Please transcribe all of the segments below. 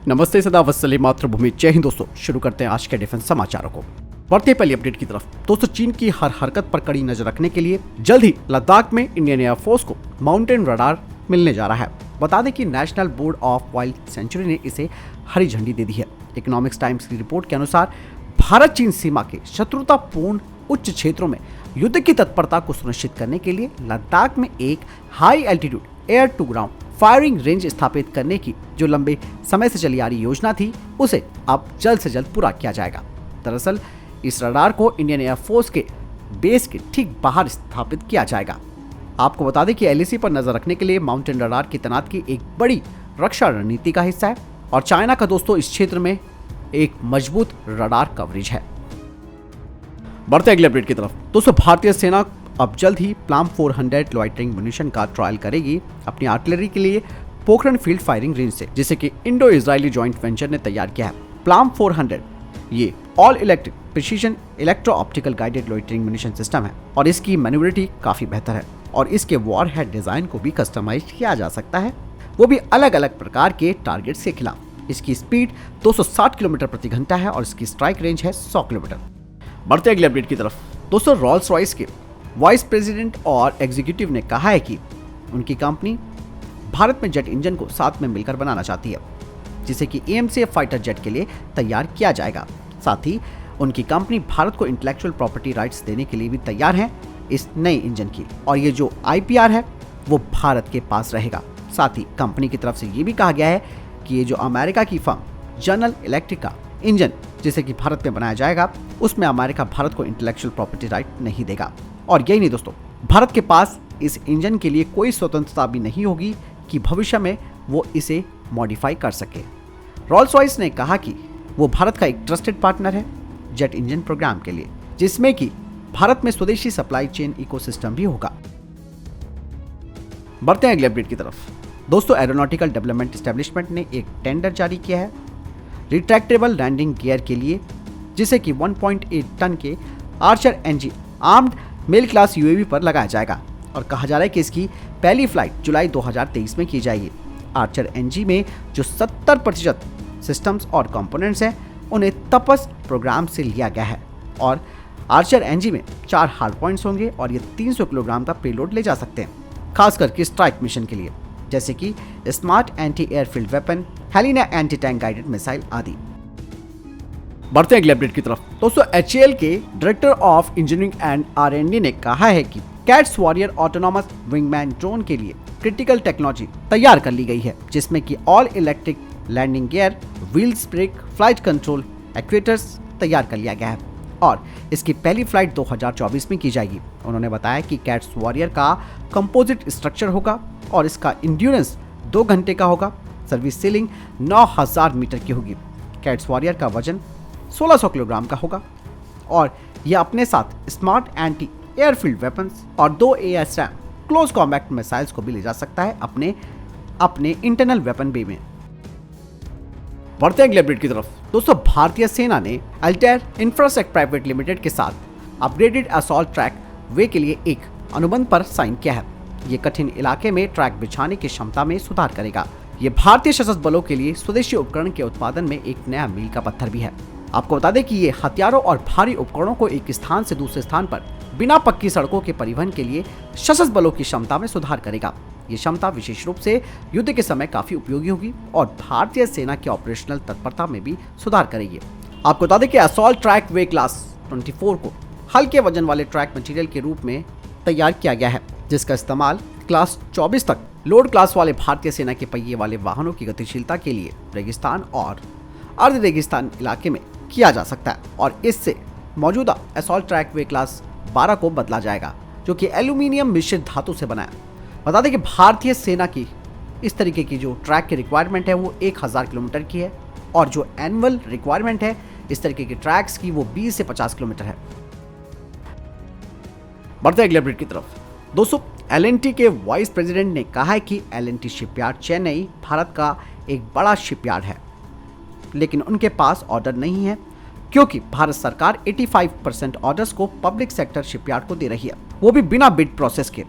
नमस्ते, सदा वत्सले मातृभूमि, जय हिंद। दोस्तों शुरू करते हैं आज के डिफेंस समाचारों को। बढ़ते हैं पहली अपडेट की तरफ। दोस्तों चीन की हर हरकत पर कड़ी नजर रखने के लिए जल्द ही लद्दाख में इंडियन एयरफोर्स को माउंटेन रडार मिलने जा रहा है। बता दें कि national board of wild sanctuary ने इसे हरी झंडी दे दी है। इकोनॉमिक्स टाइम्स की रिपोर्ट के अनुसार भारत चीन सीमा के शत्रुतापूर्ण उच्च क्षेत्रों में युद्ध की तत्परता को सुनिश्चित करने के लिए लद्दाख में एक high altitude air to ground firing range स्थापित करने की जो लंबे समय से चली आ रही योजना थी, उसे अब जल्द से जल्द पूरा किया जाएगा। दरअसल इस रडार को इंडियन एयरफोर्स के बेस के ठीक बाहर स्थापित किया जाएगा। आपको बता दें कि एलएसी पर नजर रखने के लिए माउंटेन रडार की तैनाती एक बड़ी रक्षा रणनीति का हिस्सा है और चाइना का दोस्तों इस क्षेत्र में एक मजबूत रडार कवरेज है। बढ़ते अगले अपडेट की तरफ। दोस्तों भारतीय सेना अब जल्द ही प्लाम 400 लॉइटरिंग म्यूनिशन का ट्रायल करेगी अपनी आर्टिलरी के लिए पोखरण फील्ड फायरिंग रेंज से, जिसे कि इंडो इजरायली जॉइंट वेंचर ने तैयार किया है। प्लाम 400 ये all electric precision electro optical guided loitering munition system है और इसकी मैन्युवरिटी काफी बेहतर है और इसके वॉरहेड डिजाइन को भी कस्टमाइज किया जा सकता है, वो भी अलग अलग प्रकार के टारगेट्स के खिलाफ। इसकी स्पीड 260 किलोमीटर प्रति घंटा है और इसकी स्ट्राइक रेंज है 100 किलोमीटर। बढ़ते अगले अपडेट की तरफ। दोस्तों रॉल्स रॉयस के वाइस प्रेसिडेंट और एग्जीक्यूटिव ने कहा है कि उनकी कंपनी भारत में जेट इंजन को साथ में मिलकर बनाना चाहती है, जिसे कि AMCF फाइटर जेट के लिए तैयार किया जाएगा। साथ ही उनकी कंपनी भारत को इंटेलेक्चुअल प्रॉपर्टी राइट्स देने के लिए भी तैयार है इस नए इंजन की, और ये जो IPR है वो भारत के पास रहेगा। साथ ही कंपनी की तरफ से ये भी कहा गया है कि ये जो अमेरिका की फर्म जनरल इलेक्ट्रिक का इंजन जिसे कि भारत में बनाया जाएगा, उसमें अमेरिका भारत को इंटेलेक्चुअल प्रॉपर्टी राइट नहीं देगा। और यही नहीं दोस्तों, भारत के पास इस इंजन के लिए कोई स्वतंत्रता भी नहीं होगी कि भविष्य में वो इसे मॉडिफाई कर सके। रॉल्स रॉयस ने कहा कि वो भारत का एक ट्रस्टेड पार्टनर है जेट इंजन प्रोग्राम के लिए, जिसमें कि भारत में स्वदेशी सप्लाई चेन इकोसिस्टम भी होगा। बढ़ते हैं अगले अपडेट की तरफ। दोस्तों एरोनॉटिकल डेवलपमेंट एस्टेब्लिशमेंट ने एक टेंडर जारी किया है रिट्रैक्टेबल लैंडिंग गियर के लिए, जिसे कि 1.8 टन के Archer NG armed male class UAV पर लगाया जाएगा और कहा जा रहा है कि इसकी पहली फ्लाइट जुलाई 2023 में की जाएगी। आर्चर NG में जो 70% सिस्टम्स और कंपोनेंट्स हैं उन्हें तपस प्रोग्राम से लिया गया है और आर्चर NG में 4 हार्ड पॉइंट्स होंगे और ये 300 किलोग्राम का पेलोड ले जा सकते हैं, खास करके स्ट्राइक मिशन के लिए, जैसे कि smart anti airfield weapon, Helina anti tank guided missile आदि। बढ़ते अगले अपडेट की तरफ। दोस्तों HAL के director of engineering and R&D ने कहा है कि cats warrior autonomous wingman drone के लिए क्रिटिकल टेक्नोलॉजी तैयार कर ली गई है, जिसमें कि all electric landing gear, wheels brake, flight control actuators तैयार कर लिया गया है और इसकी पहली फ्लाइट 2024 में की जाएगी। उन्होंने बताया कि कैट्स वॉरियर का कंपोजिट स्ट्रक्चर होगा और इसका इंड्योरेंस 2 घंटे का होगा। सर्विस सीलिंग 9000 मीटर की होगी। कैट्स वॉरियर का वजन 1600 किलोग्राम का होगा और यह अपने साथ स्मार्ट एंटी एयरफील्ड वेपन्स और 2 ASRAAM क्लोज कॉम्बैट मिसाइल्स को भी ले जा सकता है अपने इंटरनल वेपन बे में। बढ़ते अगले अपडेट की तरफ। दोस्तों भारतीय सेना ने अल्टेयर इंफ्रासेक प्राइवेट लिमिटेड के साथ अपग्रेडेड असॉल्ट ट्रैक वे के लिए एक अनुबंध पर साइन किया है। ये कठिन इलाके में ट्रैक बिछाने की क्षमता में सुधार करेगा। ये भारतीय सशस्त्र बलों के लिए स्वदेशी उपकरण के उत्पादन में एक नया मील का पत्थर भी है। आपको बता दें कि ये हथियारों और भारी उपकरणों को एक स्थान से दूसरे स्थान पर बिना पक्की सड़कों के परिवहन के लिए सशस्त्र बलों की क्षमता में सुधार करेगा। ये क्षमता विशेष रूप से युद्ध के समय काफी उपयोगी होगी और भारतीय सेना की ऑपरेशनल तत्परता में भी सुधार करेगी। आपको बता दें कि असॉल्ट ट्रैक वे क्लास 24 को हल्के वजन वाले ट्रैक मटेरियल के रूप में तैयार किया गया है, जिसका इस्तेमाल क्लास 24 तक लोड क्लास वाले भारतीय सेना के पहिए वाले वाहनों की गतिशीलता के लिए रेगिस्तान और अर्ध रेगिस्तान इलाके में किया जा सकता है और इससे मौजूदा असॉल्ट ट्रैक वे क्लास 12 को बदला जाएगा, जो कि एल्यूमिनियम मिश्रित धातु से बना है। बता दें कि भारतीय सेना की इस तरीके की जो ट्रैक की रिक्वायरमेंट है वो 1000 किलोमीटर की है और जो एनुअल रिक्वायरमेंट है इस तरीके के ट्रैक्स की वो 20 से 50 किलोमीटर है। बढ़ते अगले अपडेट की तरफ। दोस्तों L&T के वाइस प्रेसिडेंट ने कहा है कि L&T शिपयार्ड चेन्नई भारत का एक बड़ा शिपयार्ड है, लेकिन उनके पास ऑर्डर नहीं है क्योंकि भारत सरकार 85% ऑर्डर्स को पब्लिक सेक्टर शिपयार्ड को दे रही है, वो भी बिना बिड प्रोसेस के,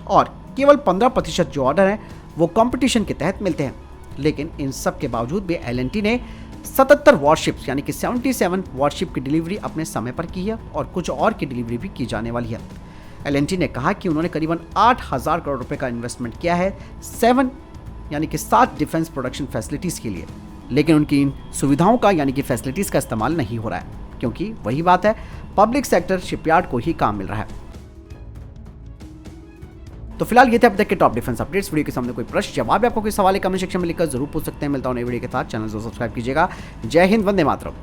और केवल 15% जो ऑर्डर हैं वो कंपटीशन के तहत मिलते हैं। लेकिन इन सब के बावजूद भी एल ने 77 वॉरशिप्स यानी कि 77 वॉरशिप की डिलीवरी अपने समय पर की है और कुछ और की डिलीवरी भी की जाने वाली है। एल ने कहा कि उन्होंने करीबन 8,000 करोड़ रुपए का इन्वेस्टमेंट किया है 7 डिफेंस प्रोडक्शन फैसिलिटीज़ के लिए, लेकिन उनकी इन सुविधाओं का यानी कि फैसिलिटीज़ का इस्तेमाल नहीं हो रहा है, क्योंकि वही बात है, पब्लिक सेक्टर शिपयार्ड को ही काम मिल रहा है। तो फिलहाल ये थे अब तक के टॉप डिफेंस अपडेट्स। वीडियो के सामने कोई प्रश्न जवाब या आपको कोई सवाल है कमेंट सेक्शन में लिखकर जरूर पूछ सकते हैं। मिलता हूं नई वीडियो के साथ, चैनल को सब्सक्राइब कीजिएगा। जय हिंद, वंदे मातरम।